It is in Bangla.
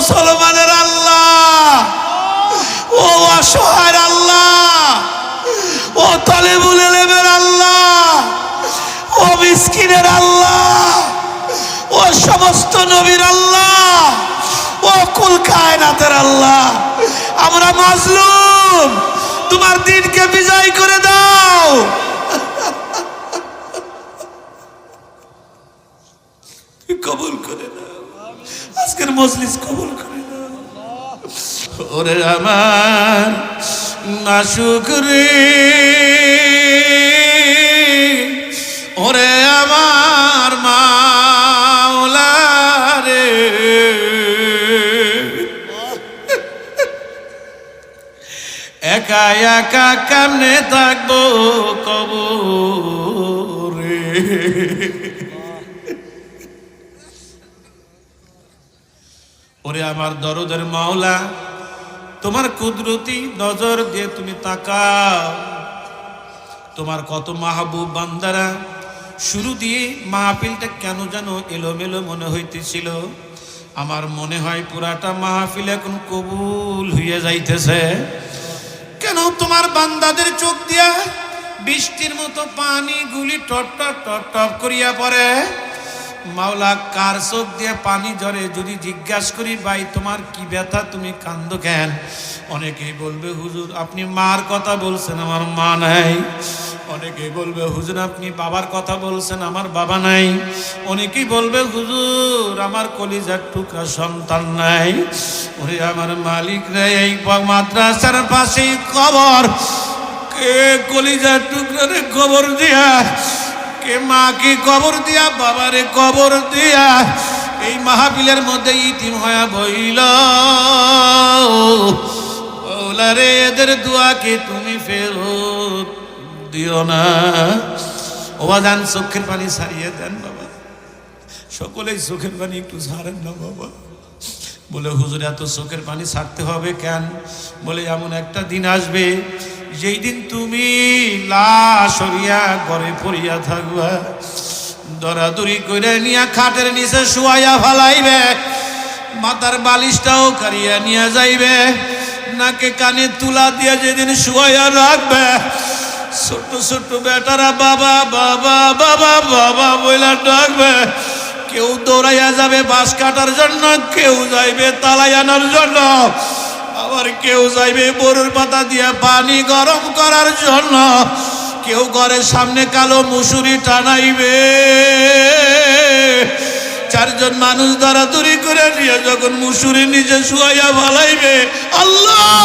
মুসলমানের আল্লাহ, ও অসহায়ের আল্লাহ, ও তালেবুল ইলমের আল্লাহ, ও মিসকিনের আল্লাহ, ও সমস্ত নবীর আল্লাহ, ও কুল কায়নাতের আল্লাহ, আমরা মাজলুম, তোমার দিনকে বিজয় করে দাও। কবুল করে নাও, আজকের মজলিস কবুল করে নাও। ওরে আমার মাশুক রে, ওরে আমার মাওলা রে, একা একা কেমনে থাকবো কবরে। ওরে আমার দরদের মাওলা, তোমার কুদরতি নজর দিয়ে তুমি তাকাও। তোমার কত মাহবুব বান্দারা, শুরু দিয়ে মাহফিলটা কেন যেন এলোমেলো মনে হইতেছিল। আমার মনে হয় পুরাটা মাহফিল এখন কবুল হইয়া যাইতেছে। কেন তোমার বান্দাদের চোখ দিয়া বৃষ্টির মতো পানি গুলি টপ টপ টপ টপ করিয়া পড়ে। মাওলা, কার চোখ দিয়ে পানি ঝরে? যদি জিজ্ঞাসা করি, ভাই তোমার কি ব্যথা, তুমি কান্দো কেন? অনেকেই বলবে, হুজুর আপনি মার কথা বলছেন, আমার মা নাই। অনেকেই বলবে, হুজুর আপনি বাবার কথা বলছেন, আমার বাবা নাই। অনেকেই বলবে, হুজুর আমার কলিজার টুকরা সন্তান নাই। ওরে আমার মালিক রে, এই মাদ্রাসার পাশেই কবর, কে কলিজার টুকরা রে কবর দিয়া, কে মাকে কবর দিয়া, বাবারে কবর দিয়া এই মাহফিলের মধ্যে ইতিম হয়ে বইল। ওলা রে, এদের দোয়াকে তুমি ফেরত দিও না। ওবাজান চোখের পানি ছাড়িয়ে দেন বাবা, সকলেই চোখের পানি একটু ছাড়েন না বাবা। বলে, হুজুর এত চোখের পানি ছাড়তে হবে কেন? বলে, এমন একটা দিন আসবে যেই দিন তুমি লাশ হইয়া ঘরে পড়িয়া থাকবা, দরাদরি করে নিয়া খাটের নিচে শুয়াইয়া ফালাইবে, মাথার বালিশটাও কারিয়া নিয়ে যাইবে, নাকে কানে তুলা দিয়ে যেদিন শুয়াইয়া রাখবে, ছোট্ট ছোট্ট বেটারা বাবা বাবা বাবা বাবা বইলা ডাকবে। কেউ দৌড়াইয়া যাবে বাঁশ কাটার জন্য, কেউ যাইবে তালাই আনার জন্য, আবার কেউ যাইবে বরুর পাতা দিয়ে পানি গরম করার জন্য, কেউ ঘরের সামনে কালো মুসুরি টানাইবে। চারজন মানুষ দরাদরি করে নিয়ে যখন মুসুরি নিচে শুয়াইয়া ফালাইবে, আল্লাহ